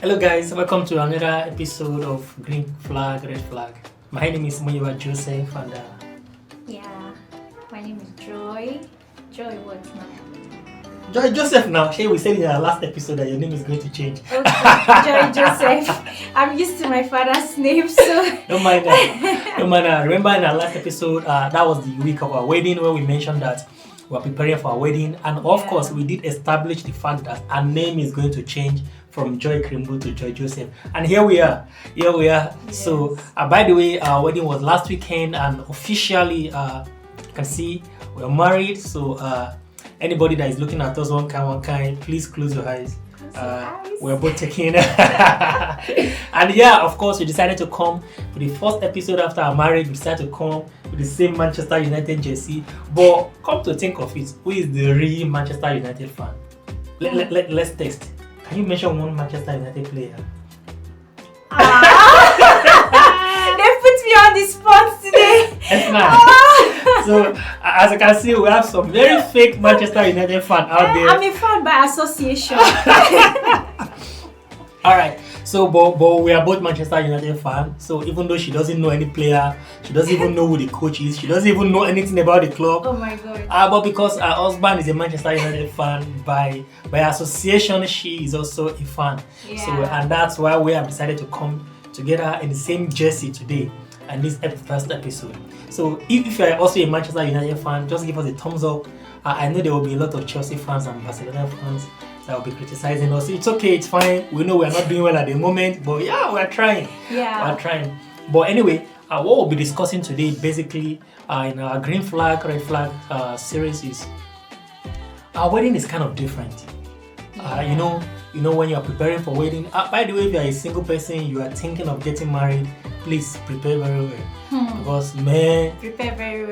Hello guys, welcome to another episode of Green Flag, Red Flag. My name is Muyiwa Joseph and my name is Joy. Joy what now? Joy Joseph now. Shay, we said in our last episode that your name is going to change. Okay, Joy Joseph. I'm used to my father's name, so... Don't mind that. Don't mind that. Remember in our last episode, that was the week of our wedding where we mentioned that we are preparing for our wedding. And of course, we did establish the fact that our name is going to change from Joy Krimbu to Joy Joseph. And here we are. Yes. So, by the way, our wedding was last weekend and officially, you can see we're married. So, anybody that is looking at us one kind, please close your eyes. We're both taking and of course we decided to come for the first episode after our marriage. We decided to come with the same Manchester United jersey, but come to think of it, who is the real Manchester United fan? Let's test. Can you mention one Manchester United player? They put me on the spot today. So as you can see, we have some very fake Manchester United fan out there. I'm a fan by association. Alright, so but we are both Manchester United fans. So even though she doesn't know any player, she doesn't even know who the coach is, she doesn't even know anything about the club. Oh my god. But because her husband is a Manchester United fan, by association, she is also a fan. So and that's why we have decided to come together in the same jersey today and this first episode. So if you are also a Manchester United fan, just give us a thumbs up. I know there will be a lot of Chelsea fans and Barcelona fans that will be criticizing us. It's okay, it's fine. We know we're not doing well at the moment, but we're trying. We're trying. But anyway, what we'll be discussing today basically in our Green Flag, Red Flag series is our wedding is kind of different. You know when you are preparing for wedding. By the way, if you are a single person, you are thinking of getting married, please prepare very well. Because men prepare very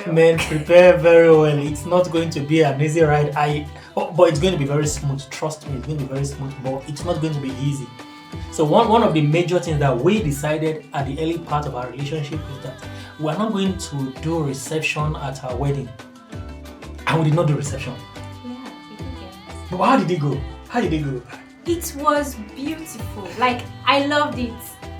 well. It's not going to be an easy ride. But it's going to be very smooth. Trust me, it's going to be very smooth. But it's not going to be easy. So one of the major things that we decided at the early part of our relationship is that we are not going to do reception at our wedding. And we did not do reception. We did. But how did it go? It was beautiful. Like, I loved it.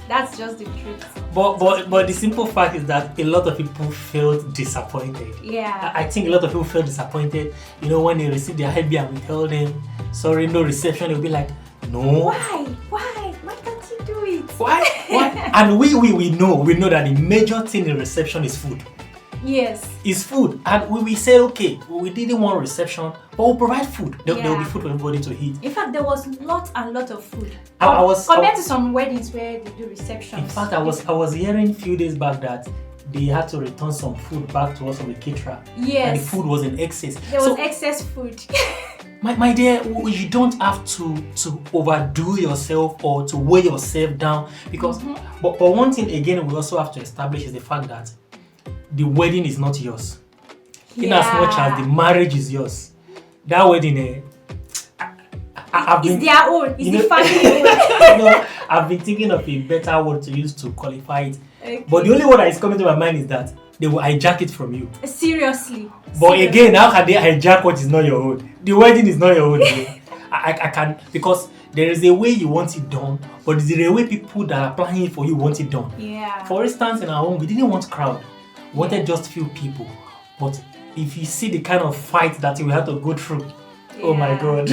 That's just the truth. But the simple fact is that a lot of people felt disappointed. I think a lot of people felt disappointed. You know, when they receive their happy and we tell them, sorry, no reception, they'll be like, no. Why can't you do it? Why? And we know that the major thing in reception is food. Yes. It's food. And we said, okay, we didn't want reception, but we'll provide food. There will be food for everybody to eat. In fact, there was lot of food. Compared to some weddings where they do receptions. In fact, I was hearing a few days back that they had to return some food back to us from the caterer. Yes. And the food was in excess. There was excess food. My dear, you don't have to overdo yourself or to weigh yourself down. Because, but one thing again we also have to establish is the fact that the wedding is not yours. In as much as the marriage is yours. That wedding, it's their own. It's the family own. I've been thinking of a better word to use to qualify it. Okay. But the only word that is coming to my mind is that they will hijack it from you. Seriously. But again, how can they hijack what is not your own? The wedding is not your own. I can, because there is a way you want it done, but there is a way people that are planning it for you want it done. For instance, in our home, we didn't want crowd. We wanted just few people. But if you see the kind of fight that we had to go through, oh my god.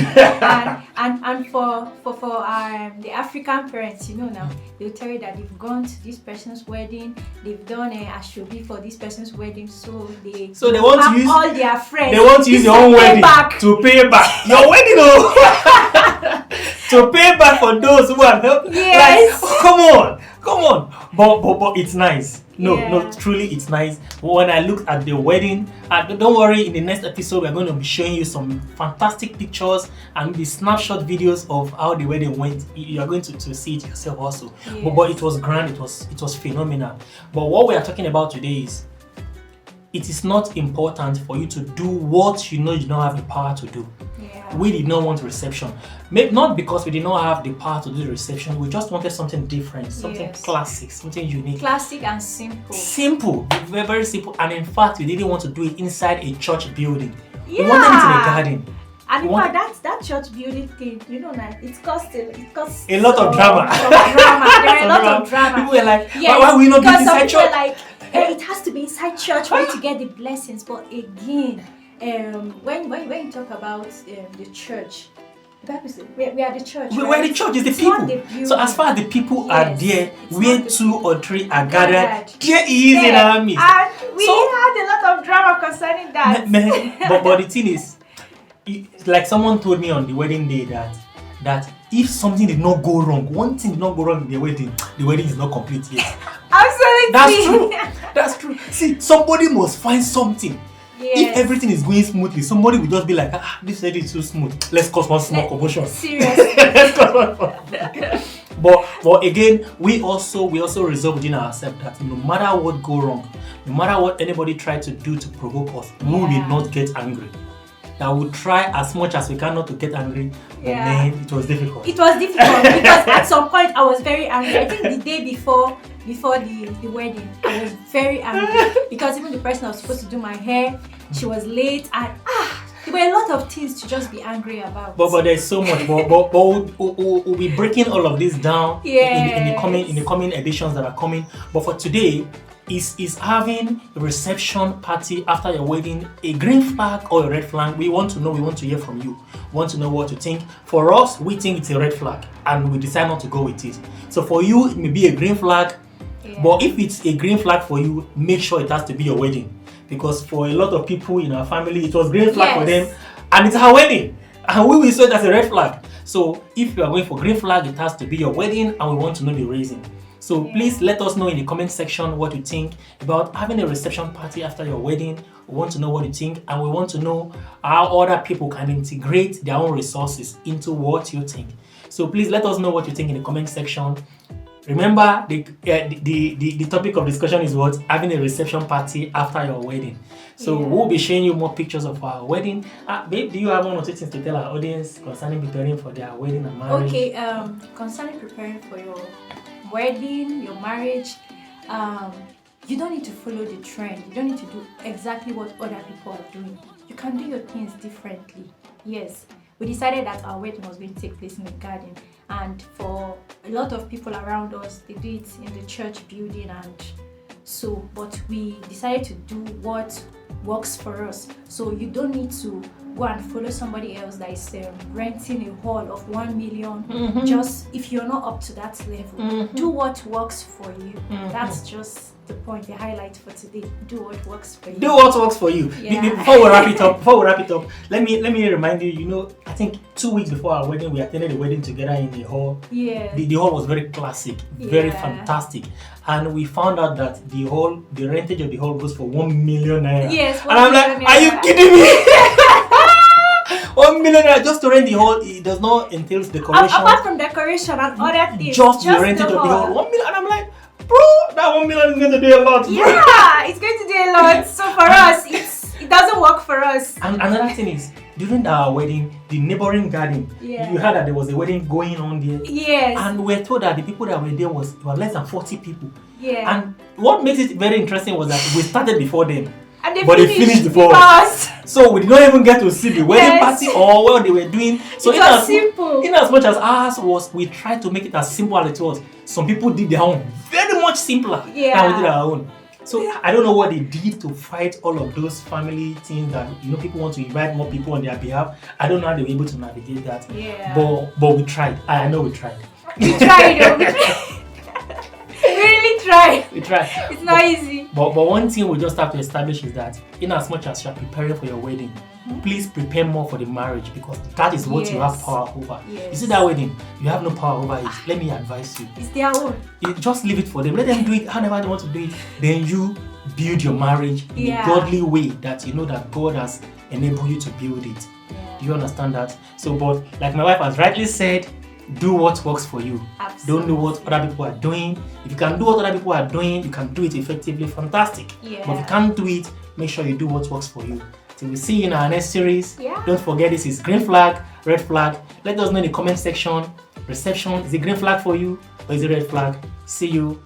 and for the African parents, now they'll tell you that they've gone to this person's wedding, they've done a ashobi for this person's wedding, so they want to use all their friends. They want to use your own wedding to pay back your wedding, to pay back for those who have helped. Yes. Like, come on. But it's nice. No, truly it's nice. But when I look at the wedding, don't worry, in the next episode we're going to be showing you some fantastic pictures and the snapshot videos of how the wedding went. You are going to see it yourself also. But it was grand, it was phenomenal. But what we are talking about today is it is not important for you to do what you don't have the power to do. We did not want reception. Maybe not because we did not have the power to do the reception. We just wanted something different, something classic, something unique. Classic and simple. Simple, very, very simple. And in fact, we didn't want to do it inside a church building. We wanted it in a garden. And in fact, that church building thing, like it cost a lot of drama. There were a lot of drama. People were like, why we not get inside church? Like, it has to be inside church for you to get the blessings. But again, when you talk about the church, the Bible says we are the church. Where the church is the people. So as far as the people are there, where 2 or 3 are gathered, there he is in our midst. And we had a lot of drama concerning that. But the thing is, like someone told me on the wedding day that if something did not go wrong, one thing did not go wrong in the wedding is not complete yet. Absolutely. That's true. See, somebody must find something. Yes. If everything is going smoothly, somebody will just be like, this wedding is too smooth. Let's cause one small commotion. Seriously. But again, we also resolve within ourselves that no matter what go wrong, no matter what anybody try to do to provoke us, we will not get angry. That we'll try as much as we can not to get angry, but then it was difficult. It was difficult because at some point I was very angry. I think the day before the wedding, I was very angry because even the person I was supposed to do my hair, she was late, and there were a lot of things to just be angry about. But there's so much. But we'll be breaking all of this down in the coming editions that are coming. But for today, is having a reception party after your wedding a green flag or a red flag? We want to know. We want to hear from you. We want to know what you think. For us, we think it's a red flag, and we decide not to go with it. So for you, it may be a green flag. But if it's a green flag for you, make sure it has to be your wedding. Because for a lot of people in our family, it was green flag for them, and it's our wedding, and we will say that's a red flag. So if you are going for green flag, it has to be your wedding, and we want to know the reason. So please let us know in the comment section what you think about having a reception party after your wedding. We want to know what you think, and we want to know how other people can integrate their own resources into what you think. So please let us know what you think in the comment section. Remember, the topic of discussion is what? Having a reception party after your wedding. So we'll be showing you more pictures of our wedding. Babe, do you have 1 or 2 things to tell our audience concerning preparing for their wedding and marriage? Okay, concerning preparing for your wedding, your marriage, you don't need to follow the trend. You don't need to do exactly what other people are doing. You can do your things differently. Yes, we decided that our wedding was going to take place in the garden, and for a lot of people around us, they do it in the church building, and so, but we decided to do what works for us. So you don't need to go and follow somebody else that is renting a hall of 1 million. Just if you're not up to that level, do what works for you. That's just the point, the highlight for today. Do what works for you. Do what works for you. Before we wrap it up, let me remind you. I think 2 weeks before our wedding, we attended a wedding together in the hall. The hall was very classic, very fantastic, and we found out that the rentage of the hall goes for 1 million naira. Yes, and I'm like, are you kidding me? 1 million naira just to rent the hall. It does not entail decoration. Apart from decoration and other things, just the rentage of the hall. 1 million, and I'm like, bro, that 1 million is going to do a lot. Yeah, it's going to do a lot. So for us, it doesn't work for us. And another thing is, during our wedding, the neighboring garden, you heard that there was a wedding going on there. Yes. And we were told that the people that were there were less than 40 people. Yeah. And what makes it very interesting was that we started before them. And they finished before us. So we did not even get to see the wedding party or what they were doing. So it was simple. In as much as ours we tried to make it as simple as it was. Some people did their own very much simpler than we did our own. So I don't know what they did to fight all of those family things that people want to invite more people on their behalf. I don't know how they were able to navigate that. Yeah. But we tried. I know we tried. We tried. We really tried. We tried. It's not easy. But one thing we just have to establish is that in as much as you are preparing for your wedding, please prepare more for the marriage, because that is what you have power over. You see that wedding, you have no power over it. Let me advise you. It's their own. Just leave it for them. Let them do it however they want to do it. Then you build your marriage in a godly way that you know that God has enabled you to build it. Do you understand that? So, but like my wife has rightly said, do what works for you. Absolutely. Don't do what other people are doing. If you can do what other people are doing, you can do it effectively. Fantastic. But if you can't do it, make sure you do what works for you. Till we see you in our next series. Don't forget, this is green flag, red flag. Let us know in the comment section. Reception, is it green flag for you or is it red flag? See you